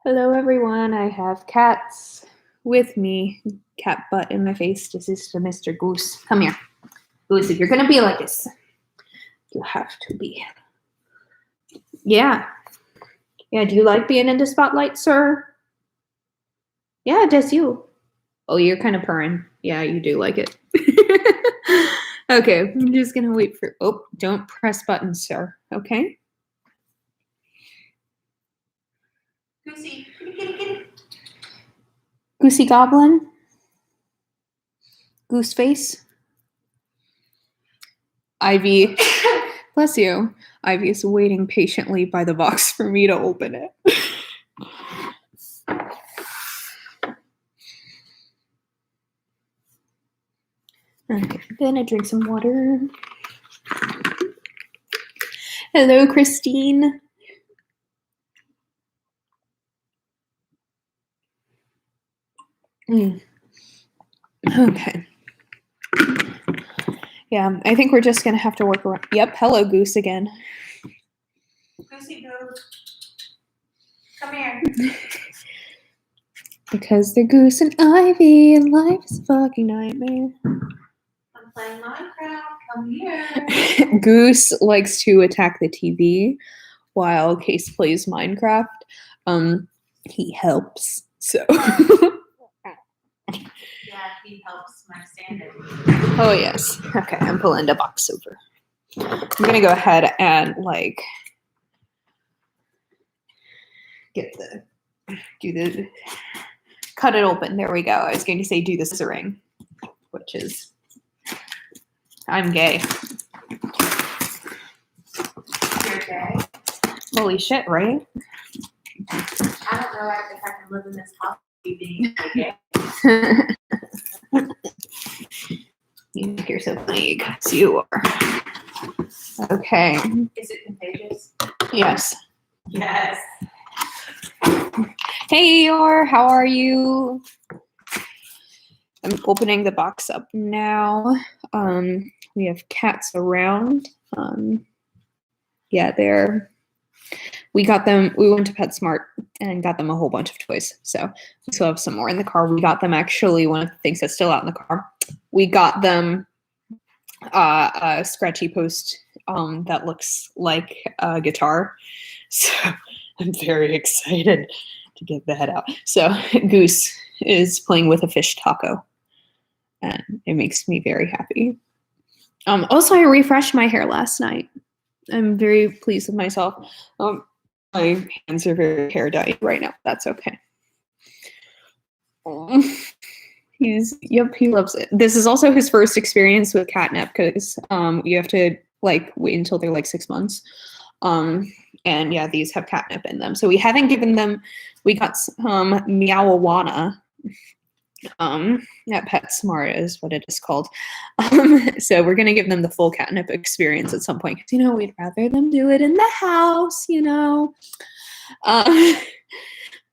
Hello, everyone. I have cats with me. Cat butt in my face. This is the Mr. Goose. Come here. Goose, if you're going to be like this, you have to be. Yeah. Yeah, do you like being in the spotlight, sir? Yeah, that's you. Oh, you're kind of purring. Yeah, you do like it. Okay, I'm just going to wait for... Oh, don't press buttons, sir. Okay? Goosey, kitty. Goosey Goblin? Goose face? Ivy, bless you. Ivy is waiting patiently by the box for me to open it. Okay, then I drink some water. Hello, Christine. Okay. Yeah, I think we're just going to have to work around. Yep, hello, Goose again. Goosey Goose. Come here. Because they're Goose and Ivy, and life is a fucking nightmare. I'm playing Minecraft. Come here. Goose likes to attack the TV while Case plays Minecraft. He helps, so... Yeah, he helps my standard. Oh, yes. Okay, I'm pulling the box over. I'm going to go ahead and, cut it open. There we go. I was going to say do the scissoring, which is, I'm gay. You're gay? Holy shit, right? I don't know if I can live in this house being gay. You think you're so funny because you are. Okay. Is it contagious? Yes. Yes. Hey, Eeyore, how are you? I'm opening the box up now. We have cats around. Yeah, we got them, we went to PetSmart and got them a whole bunch of toys. So we still have some more in the car. We got them actually, one of the things that's still out in the car, we got them a scratchy post that looks like a guitar. So I'm very excited to get that out. So Goose is playing with a fish taco and it makes me very happy. Also, I refreshed my hair last night. I'm very pleased with myself. My hands are very hair dyed right now. That's okay. He loves it. This is also his first experience with catnip because you have to wait until they're 6 months. And yeah, these have catnip in them. So we haven't given them, we got some Meowawana. At PetSmart is what it is called. So we're going to give them the full catnip experience at some point. Because, we'd rather them do it in the house,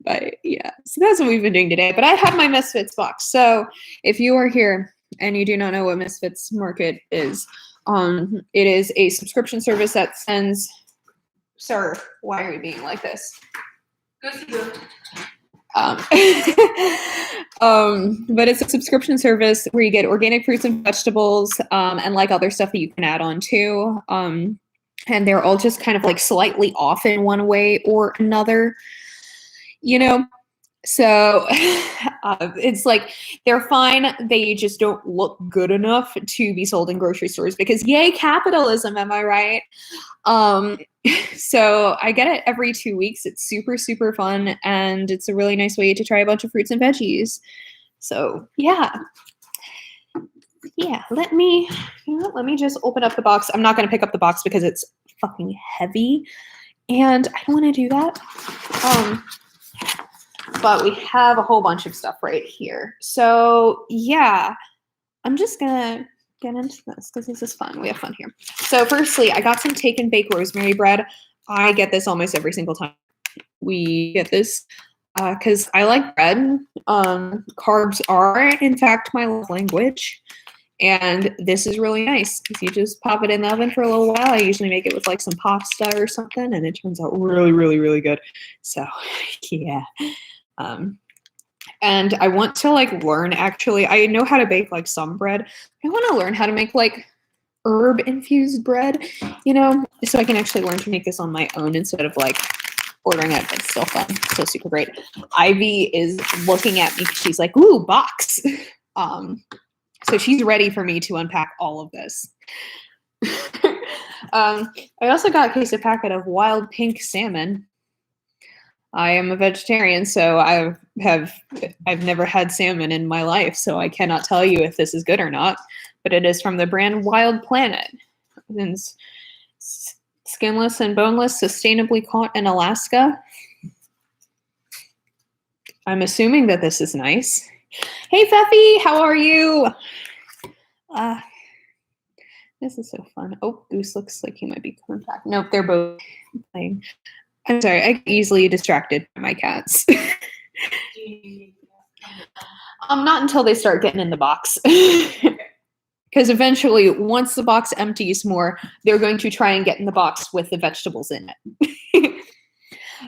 But yeah, so that's what we've been doing today. But I have my Misfits box. So if you are here and you do not know what Misfits Market is, it is a subscription service that sends... Sir, why are you being like this? But it's a subscription service where you get organic fruits and vegetables and other stuff that you can add on too. And they're all just kind of slightly off in one way or another, So it's they're fine. They just don't look good enough to be sold in grocery stores because yay, capitalism, am I right? So I get it every 2 weeks. It's super, super fun. And it's a really nice way to try a bunch of fruits and veggies. So yeah. Yeah, let me just open up the box. I'm not going to pick up the box because it's fucking heavy. And I don't want to do that. But we have a whole bunch of stuff right here. So yeah, I'm just gonna get into this because this is fun. We have fun here. So firstly, I got some take and bake rosemary bread. I get this almost every single time we get this because I like bread. Carbs are, in fact, my love language. And this is really nice because you just pop it in the oven for a little while. I usually make it with like some pasta or something, and it turns out really, really, really good. So yeah. And I want to like learn, actually, I know how to bake like some bread. I want to learn how to make like herb infused bread, you know, so I can actually learn to make this on my own instead of like ordering it. It's still fun. So super great. Ivy is looking at me. She's like, ooh, box. So she's ready for me to unpack all of this. I also got a case of packet of wild pink salmon. I am a vegetarian, so I've never had salmon in my life, so I cannot tell you if this is good or not. But it is from the brand Wild Planet. It's skinless and boneless, sustainably caught in Alaska. I'm assuming that this is nice. Hey, Feffy, how are you? This is so fun. Oh, Goose looks like he might be coming back. Nope, they're both playing. I'm sorry, I get easily distracted by my cats. Not until they start getting in the box. Because eventually, once the box empties more, they're going to try and get in the box with the vegetables in it.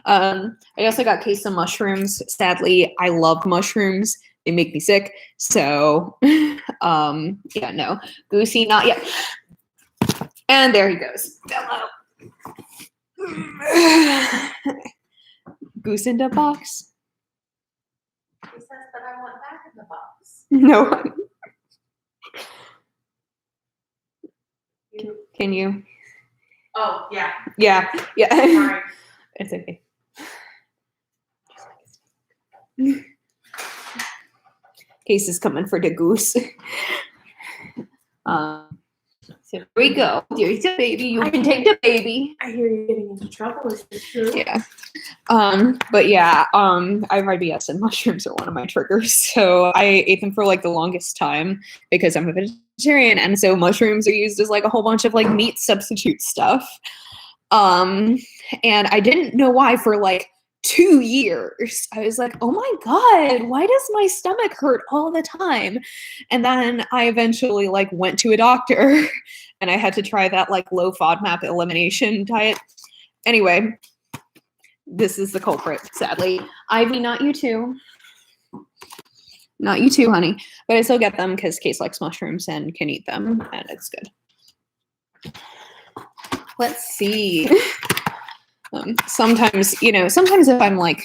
I also got a case of mushrooms. Sadly, I love mushrooms. They make me sick. So, yeah, no. Goosey, not yet. And there he goes. Hello. Goose in the box. He says that I want back in the box. No. Can you? Oh, yeah. Yeah. Sorry. It's okay. Case is coming for the goose. So here we go. There's the baby. You can take the baby. I hear you're getting into trouble. Is this true? Yeah. But yeah, I have IBS and mushrooms are one of my triggers. So I ate them for like the longest time because I'm a vegetarian. And so mushrooms are used as like a whole bunch of like meat substitute stuff. And I didn't know why for like 2 years. I was like, oh my God, why does my stomach hurt all the time? And then I eventually like went to a doctor and I had to try that like low FODMAP elimination diet. Anyway, this is the culprit, sadly. Ivy, not you too. Not you too, honey. But I still get them because Case likes mushrooms and can eat them, and it's good. Let's see. Sometimes if I'm like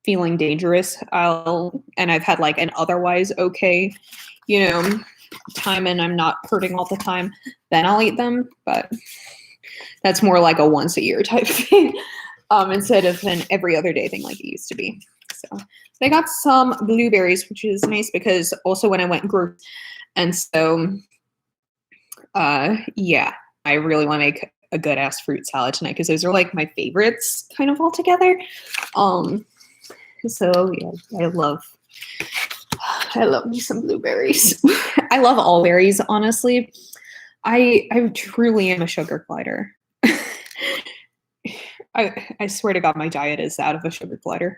feeling dangerous, and I've had like an otherwise okay, time and I'm not hurting all the time, then I'll eat them. But that's more like a once a year type thing, instead of an every other day thing like it used to be. So they got some blueberries, which is nice because also when I went and grew, and so yeah, I really want to make a good ass fruit salad tonight because those are like my favorites kind of all together. So yeah, I love me some blueberries. I love all berries, honestly. I truly am a sugar glider. I swear to God, my diet is that of a sugar glider.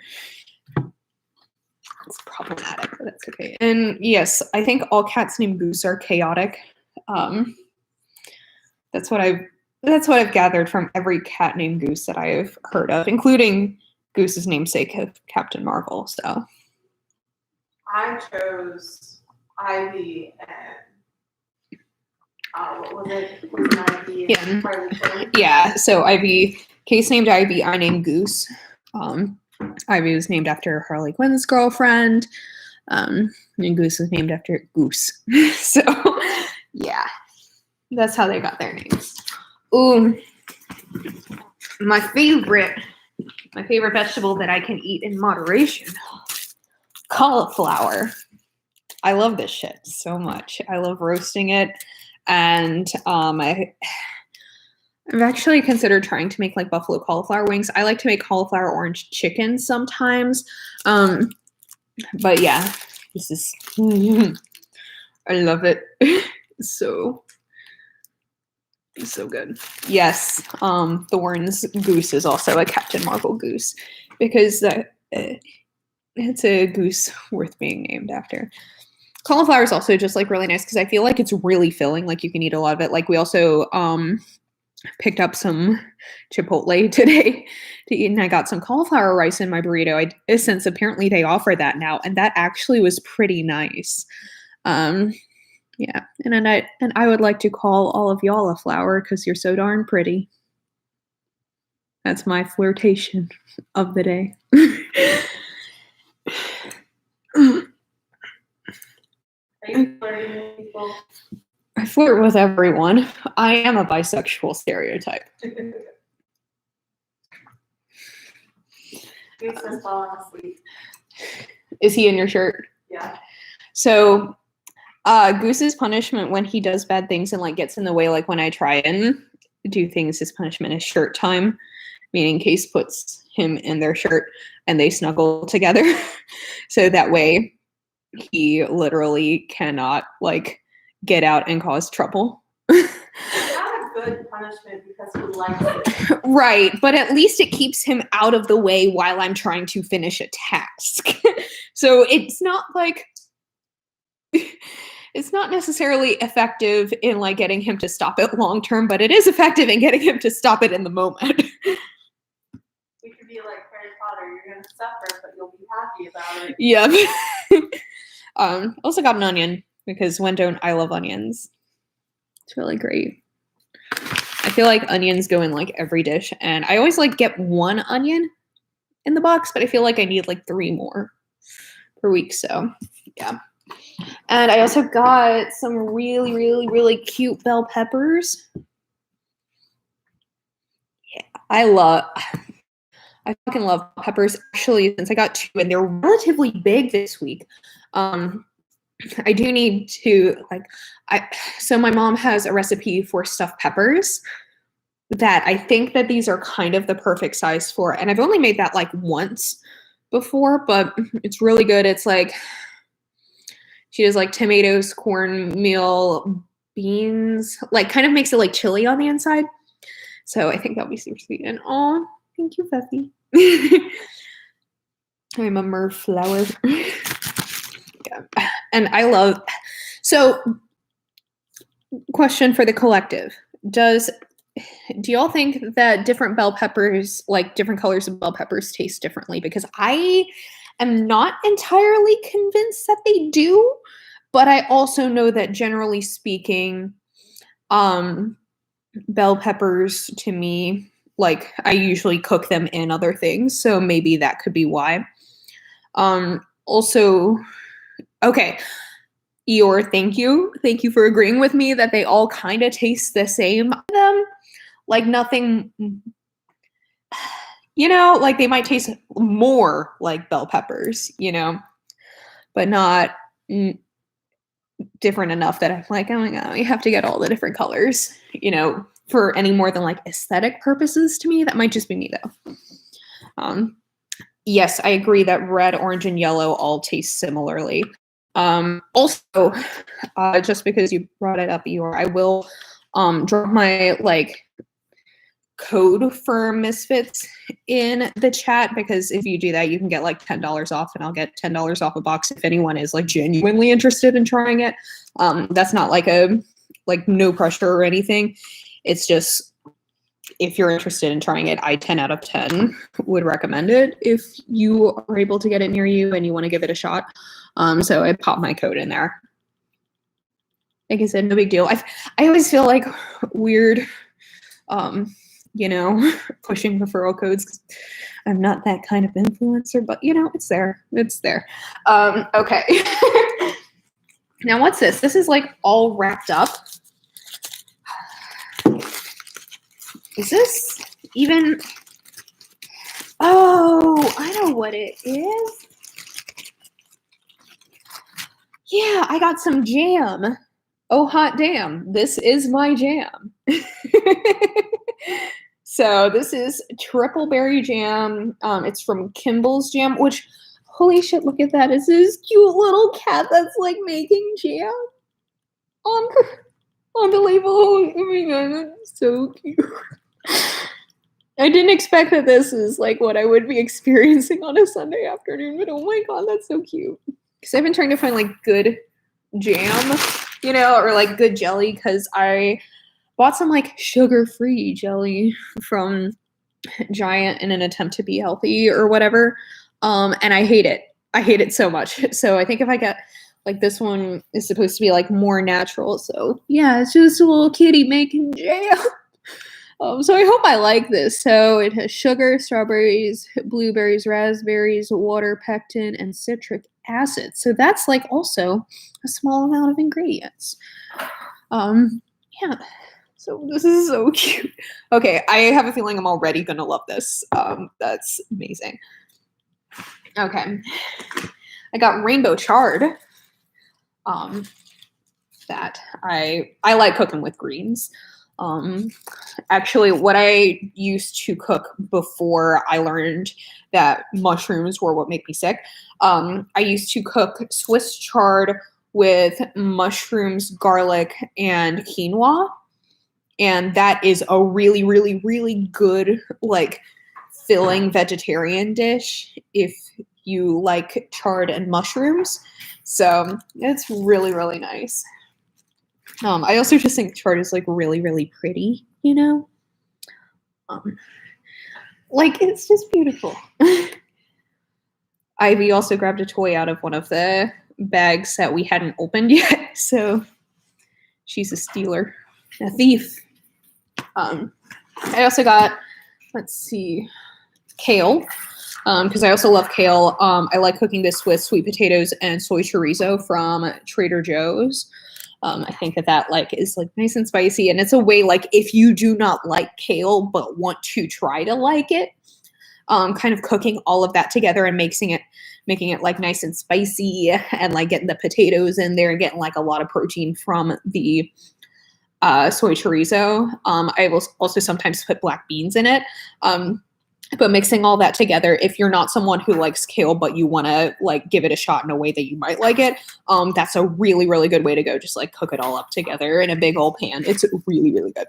It's problematic, but that's okay. And yes, I think all cats named Goose are chaotic. That's what I've gathered from every cat named Goose that I've heard of, including Goose's namesake, Captain Marvel. So I chose Ivy and what was it? Was it Ivy and Harley Quinn? Yeah. So Ivy, Case named Ivy. I named Goose. Ivy was named after Harley Quinn's girlfriend, and Goose was named after Goose. So yeah, that's how they got their names. Ooh, my favorite vegetable that I can eat in moderation, cauliflower. I love this shit so much. I love roasting it, and I've actually considered trying to make like buffalo cauliflower wings. I like to make cauliflower orange chicken sometimes, but yeah, this is I love it. So good. Yes, Thorne's goose is also a Captain Marvel goose because it's a goose worth being named after. Cauliflower is also just like really nice because I feel like it's really filling. Like you can eat a lot of it. Like we also picked up some Chipotle today to eat, and I got some cauliflower rice in my burrito. Since apparently they offer that now, and that actually was pretty nice. Yeah, and I would like to call all of y'all a flower because you're so darn pretty. That's my flirtation of the day. Are you flirting with people? I flirt with everyone. I am a bisexual stereotype. Goose has fallen asleep. Is he in your shirt? Yeah. So, Goose's punishment when he does bad things and like gets in the way, like when I try and do things, his punishment is shirt time, meaning Case puts him in their shirt and they snuggle together. So that way he literally cannot like get out and cause trouble. It's not a good punishment because he likes it. Right, but at least it keeps him out of the way while I'm trying to finish a task. So it's not like it's not necessarily effective in like getting him to stop it long term, but it is effective in getting him to stop it in the moment. We could be like Harry Potter, you're gonna suffer, but you'll be happy about it. Yep. Also got an onion because when don't I love onions? It's really great. I feel like onions go in like every dish, and I always like get one onion in the box, but I feel like I need like 3 more per week. So yeah. And I also got some really, really, really cute bell peppers. Yeah, I fucking love peppers. Actually, since I got 2 and they're relatively big this week, I do need to so my mom has a recipe for stuffed peppers that I think that these are kind of the perfect size for, and I've only made that like once before, but it's really good. It's like she does like tomatoes, cornmeal, beans, like kind of makes it like chili on the inside. So I think that'll be super sweet. And oh, thank you, Feffy. I'm a mer flower. Yeah. And I love, so question for the collective. Do y'all think that different bell peppers, like different colors of bell peppers, taste differently? Because I am not entirely convinced that they do, but I also know that generally speaking, bell peppers to me, like I usually cook them in other things, so maybe that could be why. Also, okay, Eeyore, thank you for agreeing with me that they all kind of taste the same. Them, like nothing, you know, like they might taste more like bell peppers, you know, but not different enough that I'm like, oh my god, we have to get all the different colors, you know, for any more than like aesthetic purposes. To me, that might just be me though. Yes, I agree that red, orange, and yellow all taste similarly. Also, just because you brought it up, Eeyore, I will drop my like code for Misfits in the chat, because if you do that, you can get like $10 off, and I'll get $10 off a box if anyone is like genuinely interested in trying it. That's not like a no pressure or anything. It's just if you're interested in trying it, I 10 out of 10 would recommend it if you are able to get it near you and you want to give it a shot. So I popped my code in there. Like I said, no big deal. I always feel like weird, you know, pushing referral codes, 'cause I'm not that kind of influencer, but you know, it's there. It's there. Okay. Now what's this? This is like all wrapped up. Is this even? Oh, I know what it is. Yeah, I got some jam. Oh, hot damn. This is my jam. So this is triple berry jam. It's from Kimball's Jam, which, holy shit, look at that. It's this cute little cat that's like making jam on the label. Oh my god, that's so cute. I didn't expect that this is like what I would be experiencing on a Sunday afternoon, but oh my god, that's so cute. Because I've been trying to find like good jam, you know, or like good jelly, because I bought some like sugar-free jelly from Giant in an attempt to be healthy or whatever. And I hate it. I hate it so much. So I think if I get like this one is supposed to be like more natural. So yeah, it's just a little kitty making jam. So I hope I like this. So it has sugar, strawberries, blueberries, raspberries, water, pectin, and citric acid. So that's like also a small amount of ingredients. Yeah. So this is so cute. Okay, I have a feeling I'm already gonna love this. That's amazing. Okay, I got rainbow charred. That I like cooking with greens. Actually, what I used to cook before I learned that mushrooms were what make me sick, I used to cook Swiss chard with mushrooms, garlic, and quinoa. And that is a really, really, really good, like, filling vegetarian dish if you like chard and mushrooms. So it's really, really nice. I also just think chard is like really, really pretty, you know? Like it's just beautiful. Ivy also grabbed a toy out of one of the bags that we hadn't opened yet, so she's a stealer, a thief. I also got, let's see, kale, because I also love kale. I like cooking this with sweet potatoes and soy chorizo from Trader Joe's. I think that like is like nice and spicy, and it's a way like if you do not like kale but want to try to like it, kind of cooking all of that together and making it like nice and spicy, and like getting the potatoes in there and getting like a lot of protein from the soy chorizo. I will also sometimes put black beans in it. But mixing all that together, if you're not someone who likes kale, but you want to like give it a shot in a way that you might like it, that's a really, really good way to go. Just like cook it all up together in a big old pan. It's really, really good.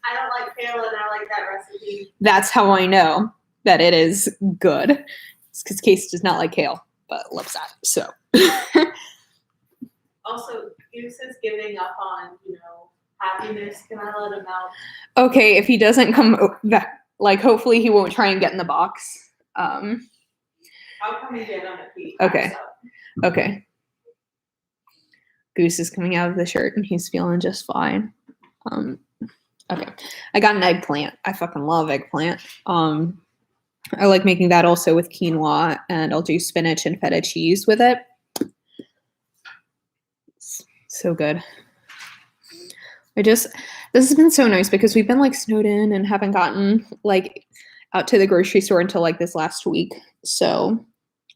I don't like kale and I like that recipe. That's how I know that it is good. It's because Case does not like kale, but loves that. So. Also, Goose is giving up on, happiness. Can I let him out? Okay, if he doesn't come back. Like, hopefully he won't try and get in the box. I'll come and get him if he Okay. Okay. Goose is coming out of the shirt and he's feeling just fine. Okay. I got an eggplant. I fucking love eggplant. I like making that also with quinoa, and I'll do spinach and feta cheese with it. So good. This has been so nice because we've been like snowed in and haven't gotten like out to the grocery store until like this last week. So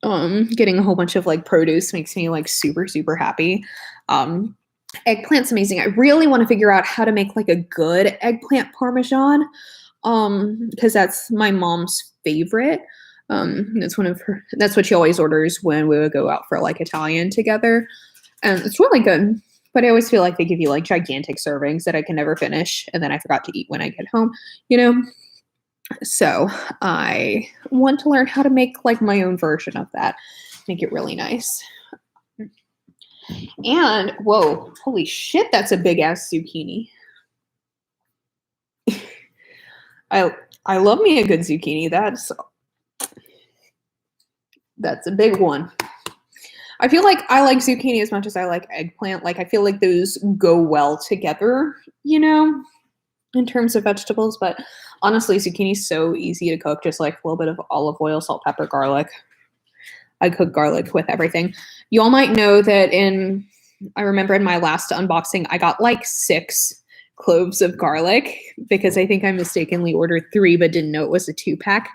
getting a whole bunch of like produce makes me like super, super happy. Eggplant's amazing. I really want to figure out how to make like a good eggplant parmesan, because that's my mom's favorite. That's what she always orders when we would go out for like Italian together. And it's really good. But I always feel like they give you like gigantic servings that I can never finish, and then I forgot to eat when I get home, you know? So I want to learn how to make like my own version of that, make it really nice. And whoa, holy shit, that's a big ass zucchini. I love me a good zucchini. That's a big one. I feel like I like zucchini as much as I like eggplant. Like, I feel like those go well together, you know, in terms of vegetables. But honestly, zucchini is so easy to cook. Just like a little bit of olive oil, salt, pepper, garlic. I cook garlic with everything. You all might know that I remember in my last unboxing, I got like 6 cloves of garlic because I think I mistakenly ordered 3 but didn't know it was a 2-pack.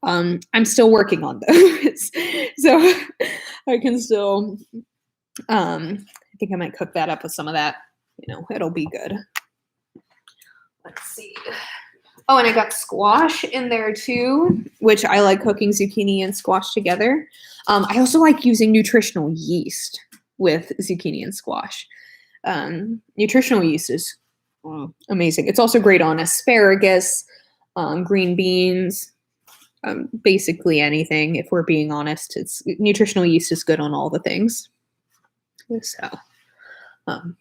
I'm still working on those. So I can still, I think I might cook that up with some of that. You know, it'll be good. Let's see. Oh, and I got squash in there too, which I like cooking zucchini and squash together. I also like using nutritional yeast with zucchini and squash. Nutritional yeast is amazing. It's also great on asparagus, green beans, basically anything. If we're being honest, nutritional yeast is good on all the things. So that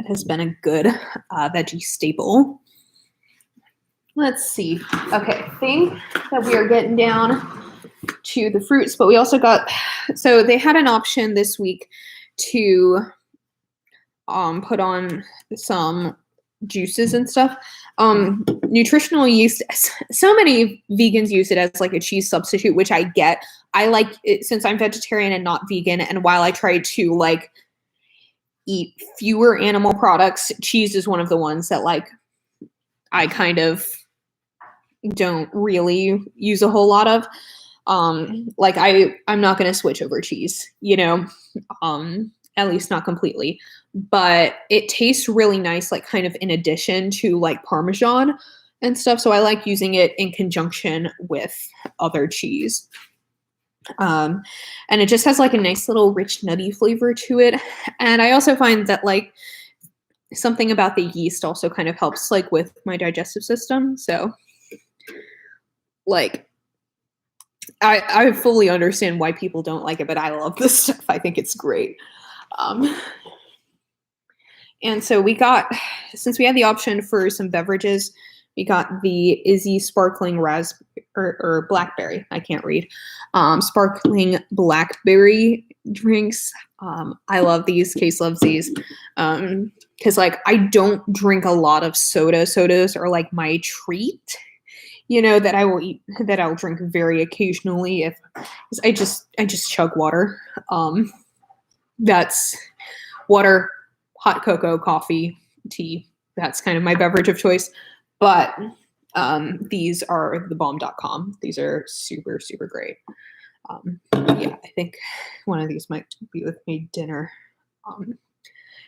has been a good veggie staple. Let's see. Okay, I think that we are getting down to the fruits, but we also got, so they had an option this week to put on some juices and stuff. Nutritional yeast, so many vegans use it as like a cheese substitute, which I get. I like it since I'm vegetarian and not vegan, and while I try to like eat fewer animal products, cheese is one of the ones that like I kind of don't really use a whole lot of. Like I'm not going to switch over cheese, you know, at least not completely, but it tastes really nice, like kind of in addition to like Parmesan and stuff. So I like using it in conjunction with other cheese. And it just has like a nice little rich nutty flavor to it. And I also find that like something about the yeast also kind of helps like with my digestive system. So like I fully understand why people don't like it, but I love this stuff. I think it's great. And so we got, since we had the option for some beverages, we got the Izzy sparkling raspberry or blackberry. I can't read. Sparkling blackberry drinks. I love these. Case loves these. Because like I don't drink a lot of soda. Sodas are like my treat. You know, that I will eat, that I'll drink very occasionally if I just chug water. That's water, hot cocoa, coffee, tea. That's kind of my beverage of choice. But these are thebomb.com. These are super, super great. Yeah, I think one of these might be with me dinner.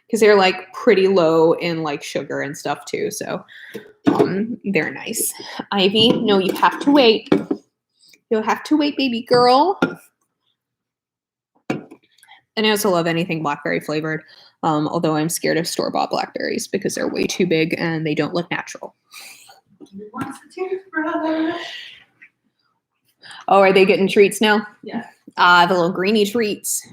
Because they're like pretty low in like sugar and stuff too. So they're nice. Ivy, no, you have to wait. You'll have to wait, baby girl. And I also love anything blackberry flavored. Although I'm scared of store-bought blackberries because they're way too big and they don't look natural. Oh, are they getting treats now? Yeah. The little greeny treats.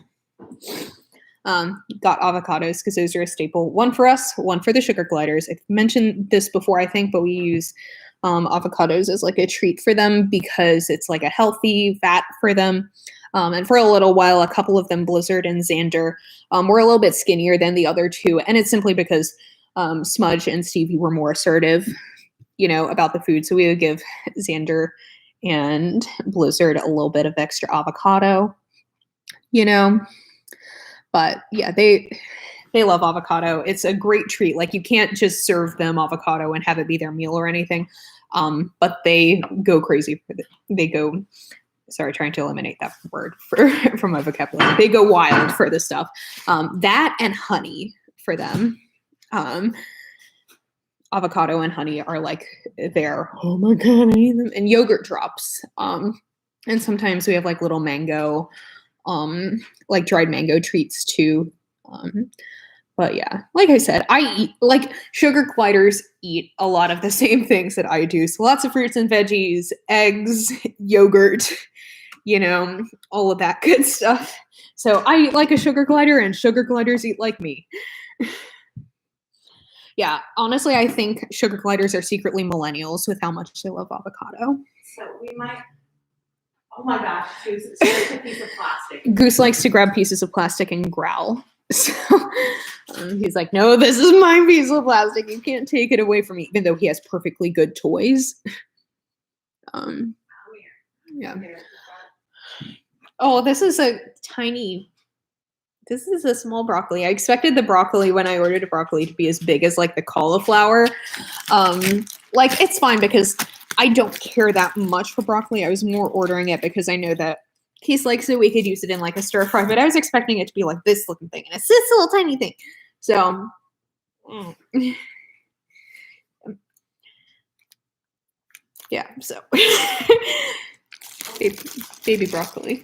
Got avocados because those are a staple. One for us, one for the sugar gliders. I've mentioned this before, I think, but we use avocados as like a treat for them because it's like a healthy fat for them. And for a little while, a couple of them, Blizzard and Xander, were a little bit skinnier than the other two. And it's simply because Smudge and Stevie were more assertive, you know, about the food. So we would give Xander and Blizzard a little bit of extra avocado, you know. But yeah, they love avocado. It's a great treat. Like you can't just serve them avocado and have it be their meal or anything. But they go crazy for it. Sorry, trying to eliminate that word from my vocabulary. They go wild for this stuff. That and honey for them. Avocado and honey are like their, oh my God, I need them. And yogurt drops. And sometimes we have like little mango, like dried mango treats too. But yeah, like I said, I eat, like sugar gliders eat a lot of the same things that I do. So lots of fruits and veggies, eggs, yogurt, you know, all of that good stuff. So I eat like a sugar glider and sugar gliders eat like me. Yeah, honestly, I think sugar gliders are secretly millennials with how much they love avocado. So we might, oh my gosh, Goose is such a piece of plastic. Goose likes to grab pieces of plastic and growl. So he's like, no, this is my piece of plastic. You can't take it away from me, even though he has perfectly good toys. Yeah. Oh, this is a small broccoli. I expected the broccoli when I ordered a broccoli to be as big as like the cauliflower. Like it's fine because I don't care that much for broccoli. I was more ordering it because I know that Case likes it. We could use it in like a stir fry, but I was expecting it to be like this looking thing, and it's this little tiny thing. So, yeah. So, baby broccoli.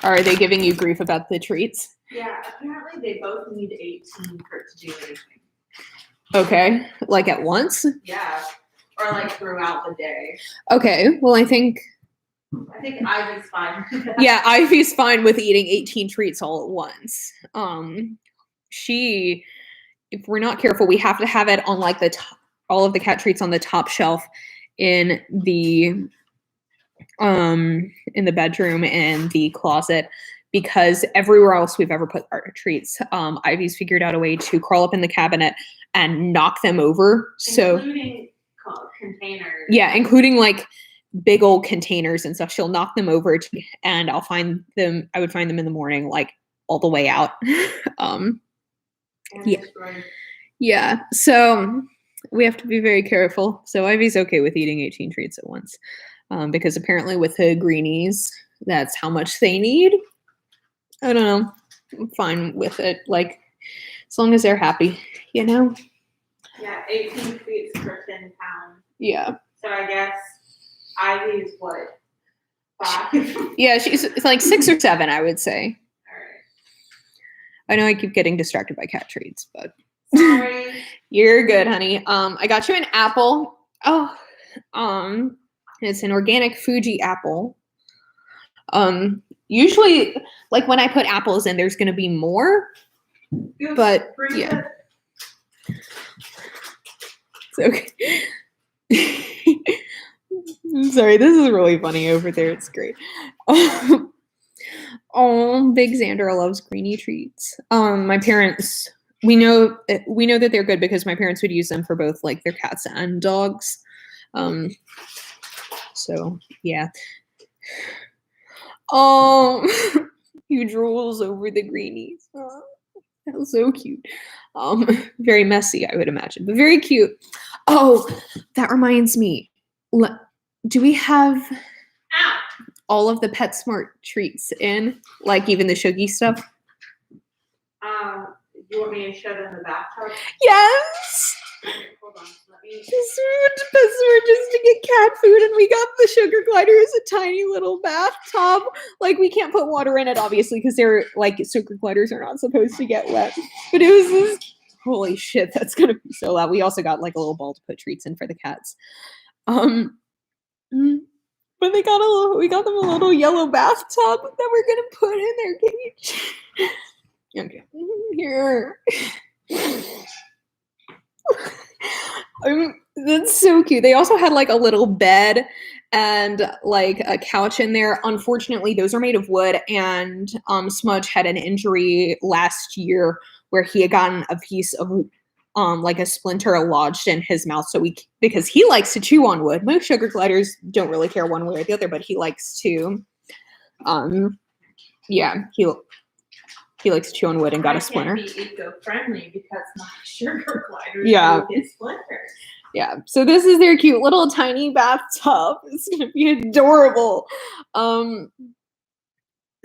Are they giving you grief about the treats? Yeah, apparently they both need 18 for it to do anything. Okay, like at once? Yeah, or like throughout the day. Okay, well I think I think Ivy's fine. Yeah, Ivy's fine with eating 18 treats all at once. If we're not careful, we have to have it on like the top, all of the cat treats on the top shelf in the bedroom and the closet, because everywhere else we've ever put our treats, Ivy's figured out a way to crawl up in the cabinet and knock them over. Including containers. Yeah, including like big old containers and stuff. She'll knock them over and I would find them in the morning, like all the way out. Yeah. Yeah. So we have to be very careful. So Ivy's okay with eating 18 treats at once. Because apparently with the greenies, that's how much they need. I don't know. I'm fine with it. Like, as long as they're happy, you know? Yeah, 18 treats per 10 pounds. Yeah. So I guess Ivy's what? 5? Yeah, it's like 6 or 7, I would say. All right. I know I keep getting distracted by cat treats, but sorry. You're good, honey. I got you an apple. Oh, it's an organic Fuji apple. Usually, like when I put apples in, there's gonna be more, but yeah. It's okay. I'm sorry, this is really funny over there. It's great. Oh, big Xander loves greenie treats. My parents, we know that they're good because my parents would use them for both like their cats and dogs. So yeah. Oh, he drools over the greenies. Oh, that was so cute. Very messy, I would imagine, but very cute. Oh, that reminds me. Do we have all of the PetSmart treats in, like even the Shuggy stuff? You want me to show them the bathtub? Yes. Okay, hold on. Let me. We went to PetSmart just to get cat food, and we got the sugar glider as a tiny little bathtub. Like, we can't put water in it, obviously, because they're like sugar gliders are not supposed to get wet. But it was this. Holy shit, that's gonna be so loud. We also got like a little bowl to put treats in for the cats. But we got them a little yellow bathtub that we're gonna put in their cage. Okay, here. That's so cute. They also had like a little bed and like a couch in there. Unfortunately, those are made of wood, and Smudge had an injury last year where he had gotten a piece of like a splinter lodged in his mouth. So because he likes to chew on wood. Most sugar gliders don't really care one way or the other, but he likes to he likes to chew on wood and got a splinter. I can't be eco-friendly because my sugar gliders get splinters. Yeah, so this is their cute little tiny bathtub. It's gonna be adorable.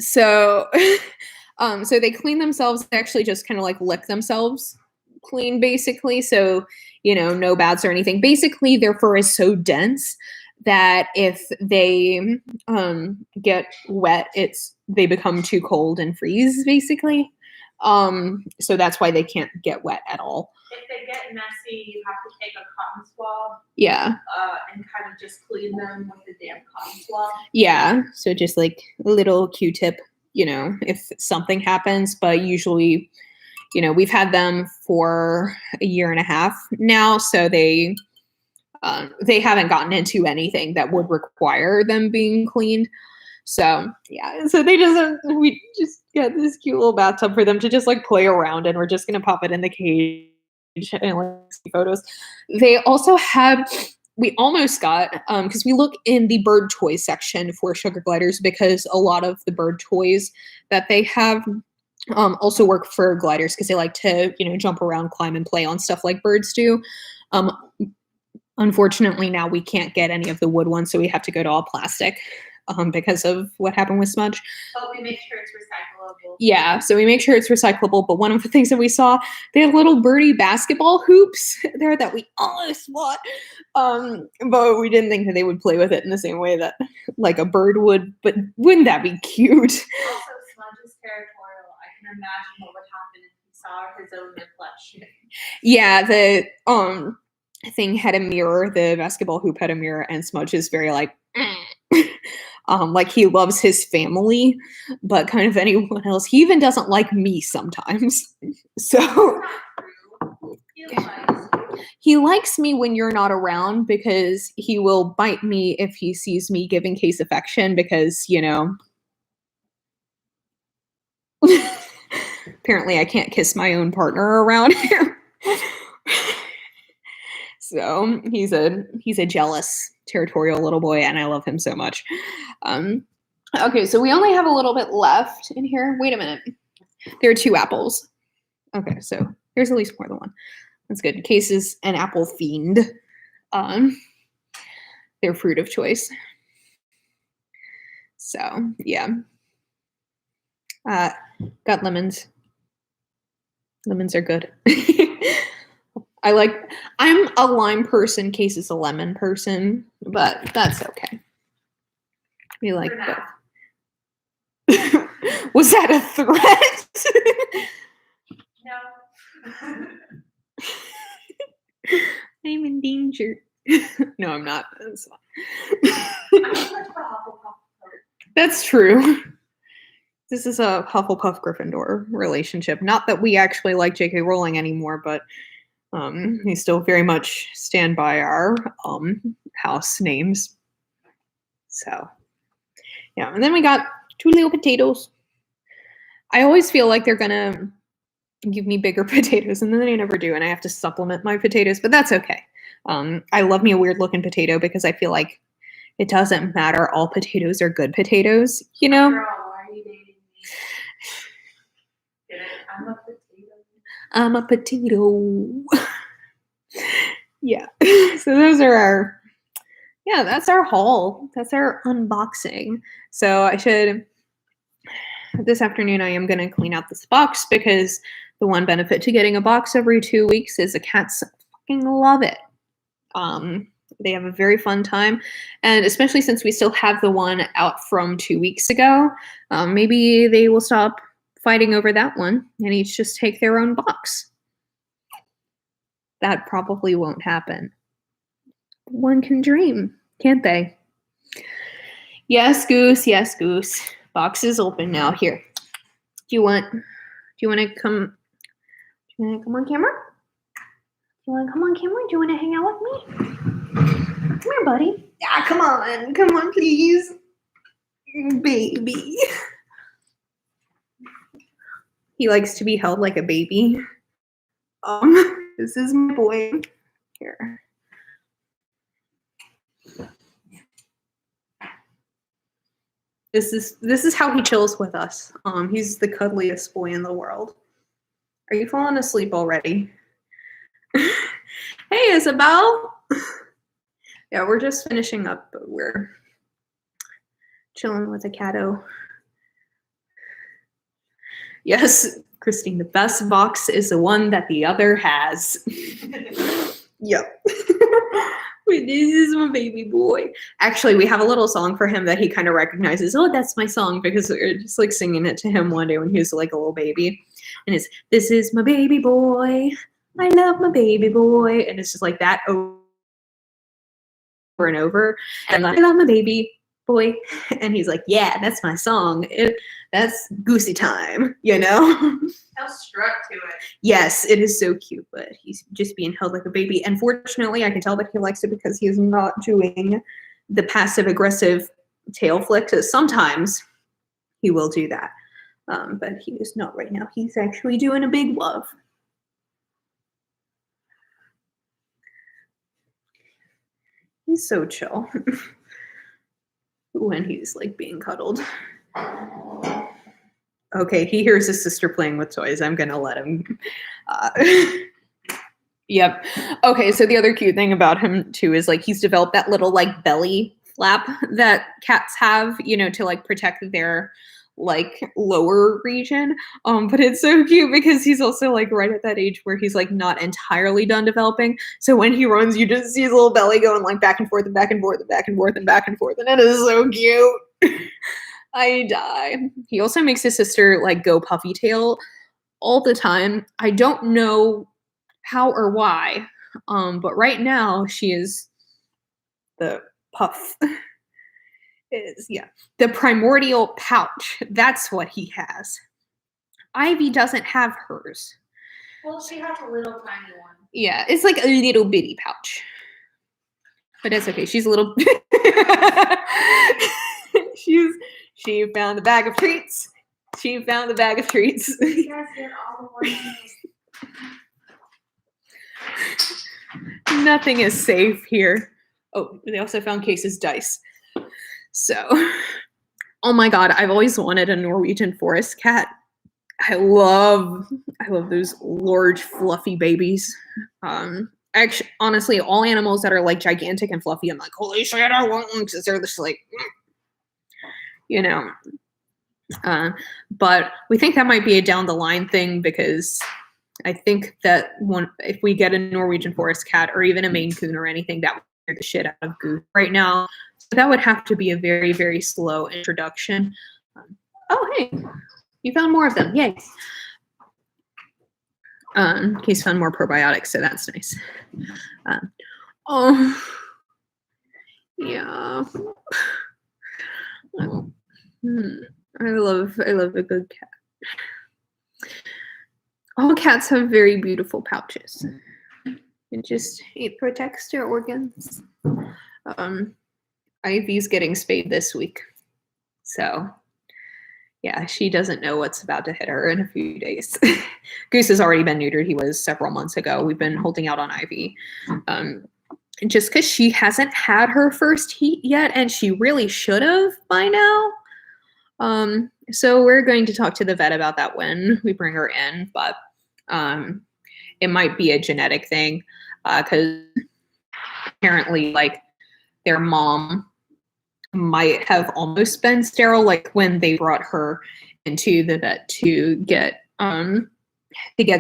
So they clean themselves. They actually just kind of like lick themselves clean, basically. So, no baths or anything. Basically, their fur is so dense that if they get wet, they become too cold and freeze, basically. So that's why they can't get wet at all. If they get messy, you have to take a cotton swab. Yeah. And kind of just clean them with a damp cotton swab. Yeah. So just like a little Q-tip, if something happens. But usually, we've had them for a year and a half now, so they haven't gotten into anything that would require them being cleaned. So yeah, so we just got this cute little bathtub for them to just like play around, and we're just gonna pop it in the cage and like see photos. They also we almost got because we look in the bird toy section for sugar gliders, because a lot of the bird toys that they have also work for gliders, because they like to jump around, climb, and play on stuff like birds do. Unfortunately, now we can't get any of the wood ones, so we have to go to all plastic because of what happened with Smudge. But we make sure it's recyclable. Yeah, so we make sure it's recyclable. But one of the things that we saw, they had little birdie basketball hoops there that we almost bought, but we didn't think that they would play with it in the same way that like a bird would. But wouldn't that be cute? Also, Smudge is territorial. I can imagine what would happen if he saw his own reflection. Yeah, the thing had a mirror. The basketball hoop had a mirror, and Smudge is very like. Like he loves his family, but kind of anyone else. He even doesn't like me sometimes. So he likes me when you're not around because he will bite me if he sees me giving Case affection because, you know, apparently I can't kiss my own partner around here. So he's a jealous, territorial little boy, and I love him so much. Okay, so we only have a little bit left in here. Wait a minute. There are 2 apples. Okay, so there's at least more than one. That's good. Case is an apple fiend. Their fruit of choice. So yeah. Got lemons. Lemons are good. I'm a lime person, Case is a lemon person, but that's okay. We like both. Was that a threat? No. I'm in danger. No, I'm not. That's fine. That's true. This is a Hufflepuff Gryffindor relationship. Not that we actually like J.K. Rowling anymore, but we still very much stand by our house names. So, yeah. And then we got 2 little potatoes. I always feel like they're gonna give me bigger potatoes, and then they never do, and I have to supplement my potatoes, but that's okay. I love me a weird looking potato because I feel like it doesn't matter. All potatoes are good potatoes, you know? Girl, why are you dating me? Get it? I'm a potato. I'm a potato. Yeah. So those are that's our haul. That's our unboxing. So this afternoon I am going to clean out this box because the one benefit to getting a box every 2 weeks is the cats fucking love it. They have a very fun time, and especially since we still have the one out from 2 weeks ago, maybe they will stop fighting over that one and each just take their own box. That probably won't happen. One can dream, can't they? Yes, Goose. Yes, Goose. Box is open now. Here. Do you want to come? Do you want to come on camera? Do you want to come on camera? Do you want to hang out with me? Come here, buddy. Yeah, come on, please, baby. He likes to be held like a baby. This is my boy. Here. This is how he chills with us. He's the cuddliest boy in the world. Are you falling asleep already? Hey, Isabel. Yeah, we're just finishing up, but we're chilling with a catto. Yes, Christine, the best box is the one that the other has. Yep. Wait, this is my baby boy. Actually, we have a little song for him that he kind of recognizes. Oh, that's my song, because we were just like singing it to him one day when he was like a little baby. And it's, this is my baby boy. I love my baby boy. And it's just like that over and over. And I love my baby boy. And he's like, yeah, that's my song. That's Goosey time, you know? How struck to it. Yes, it is so cute, but he's just being held like a baby. And fortunately, I can tell that he likes it because he is not doing the passive-aggressive tail flick. So sometimes he will do that, but he is not right now. He's actually doing a big love. He's so chill when he's like being cuddled. Okay, he hears his sister playing with toys. I'm gonna let him. Yep. Okay, so the other cute thing about him too is like he's developed that little like belly flap that cats have, you know, to like protect their like lower region. But it's so cute because he's also like right at that age where he's like not entirely done developing. So when he runs, you just see his little belly going like back and forth and back and forth and back and forth and back and forth, and it is so cute. I die. He also makes his sister like go puffy tail all the time. I don't know how or why, but right now she is the puff. is, yeah. The primordial pouch. That's what he has. Ivy doesn't have hers. Well, she has a little tiny one. Yeah, it's like a little bitty pouch. But that's okay. She's a little. She found the bag of treats. She found the bag of treats. You guys get all the ones. Nothing is safe here. Oh, they also found Case's dice. So, oh my God, I've always wanted a Norwegian forest cat. I love those large, fluffy babies. Actually, honestly, all animals that are like gigantic and fluffy, I'm like, holy shit, I want one, because they're just like, you know. But we think that might be a down the line thing, because I think that if we get a Norwegian forest cat or even a Maine Coon or anything, that would scare the shit out of Goose right now. So that would have to be a very, very slow introduction. Oh, hey, you found more of them. Yay. Case found more probiotics, so that's nice. Oh, yeah. I love a good cat. All cats have very beautiful pouches. It protects their organs. Ivy's getting spayed this week, so yeah, she doesn't know what's about to hit her in a few days. Goose has already been neutered. He was several months ago. We've been holding out on Ivy. Just because she hasn't had her first heat yet, and she really should have by now. So we're going to talk to the vet about that when we bring her in, but it might be a genetic thing, because apparently, like, their mom might have almost been sterile, like when they brought her into the vet to get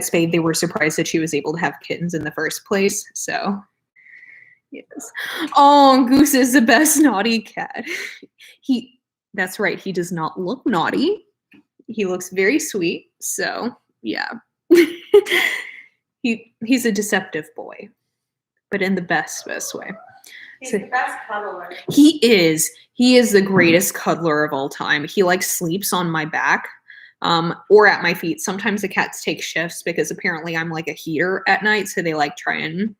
spayed. They were surprised that she was able to have kittens in the first place. So yes. Oh, Goose is the best naughty cat. That's right, he does not look naughty. He looks very sweet. So yeah. He's a deceptive boy, but in the best way. He's the best cuddler. He is the greatest cuddler of all time. He like sleeps on my back, or at my feet. Sometimes the cats take shifts because apparently I'm like a heater at night, so they like try and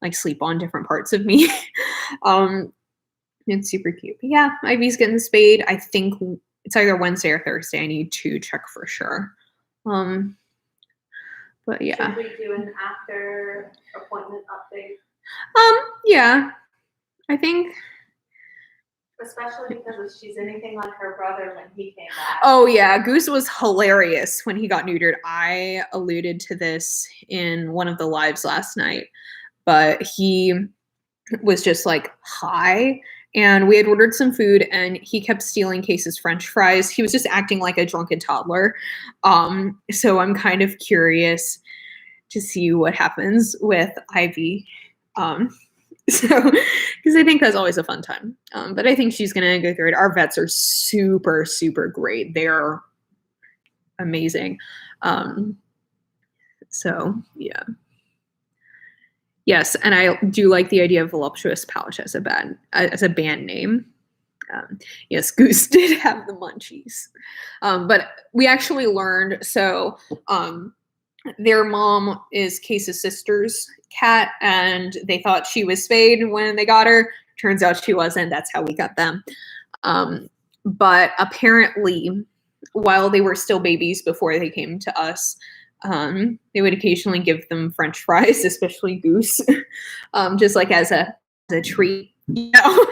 like sleep on different parts of me. It's super cute. But yeah, Ivy's getting spayed. I think it's either Wednesday or Thursday. I need to check for sure. But yeah. Should we do an after appointment update? Yeah. I think. Especially because she's anything like her brother when he came back. Oh yeah, Goose was hilarious when he got neutered. I alluded to this in one of the lives last night, but he was just like, hi. And we had ordered some food and he kept stealing Case's French fries. He was just acting like a drunken toddler. So I'm kind of curious to see what happens with Ivy. So, because I think that's always a fun time. But I think she's going to go through it. Our vets are super, super great. They're amazing. So, yeah. Yes, and I do like the idea of Voluptuous Pouch as a band name. Yes, Goose did have the munchies. But we actually learned, so their mom is Case's sister's cat, and they thought she was spayed when they got her. Turns out she wasn't. That's how we got them. But apparently, while they were still babies before they came to us, they would occasionally give them French fries, especially Goose, just like as a treat, you know.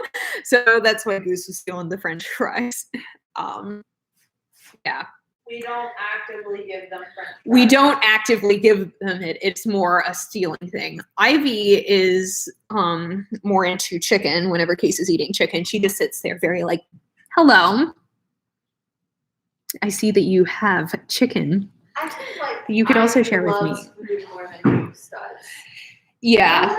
So that's why Goose was stealing the French fries. Yeah. We don't actively give them French fries. We don't actively give them it. It's more a stealing thing. Ivy is more into chicken. Whenever Case is eating chicken, she just sits there very like, hello. I see that you have chicken. I think like you could also share with me. Food more than Goose does. Yeah.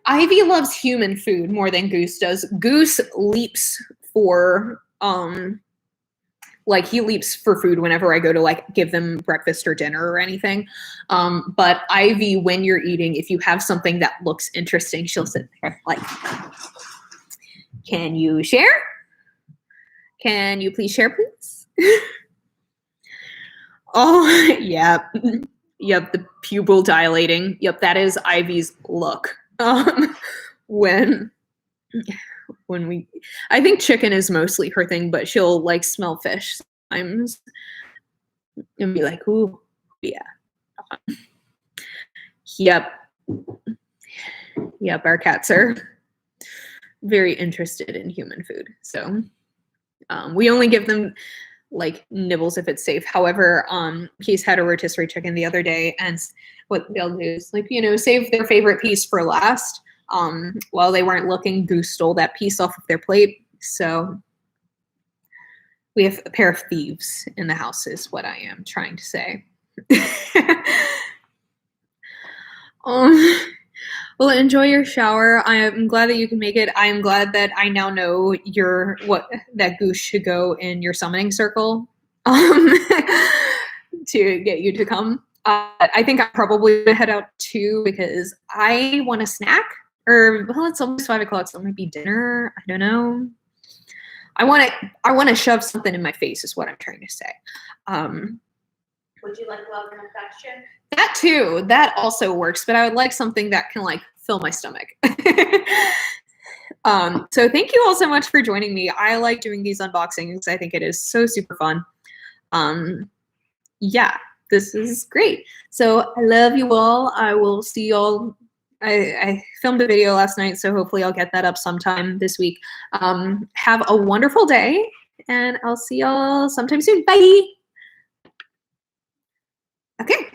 Ivy loves human food more than Goose does. Goose leaps for he leaps for food whenever I go to like give them breakfast or dinner or anything. But Ivy, when you're eating, if you have something that looks interesting, she'll sit there like, can you share? Can you please share, please? Oh, yep. Yep, the pupil dilating. Yep, that is Ivy's look. When we, I think chicken is mostly her thing, but she'll like smell fish sometimes and be like, ooh, yeah. Yep. Yep, our cats are very interested in human food. So we only give them like nibbles if it's safe. However, Case had a rotisserie chicken the other day, and what they'll do is like, you know, save their favorite piece for last. While they weren't looking, Goose stole that piece off of their plate. So we have a pair of thieves in the house is what I am trying to say. Well, enjoy your shower. I am glad that you can make it. I am glad that I now know that Goose should go in your summoning circle to get you to come. I think I'm probably gonna head out too because I want a snack. Or well, it's almost 5 o'clock, so it might be dinner. I don't know. I want to shove something in my face is what I'm trying to say. Would you like love and affection? That too. That also works, but I would like something that can like fill my stomach. So thank you all so much for joining me. I like doing these unboxings. I think it is so super fun. Yeah, this is great. So I love you all. I will see you all. I filmed a video last night, so hopefully I'll get that up sometime this week. Have a wonderful day, and I'll see y'all sometime soon. Bye. Okay.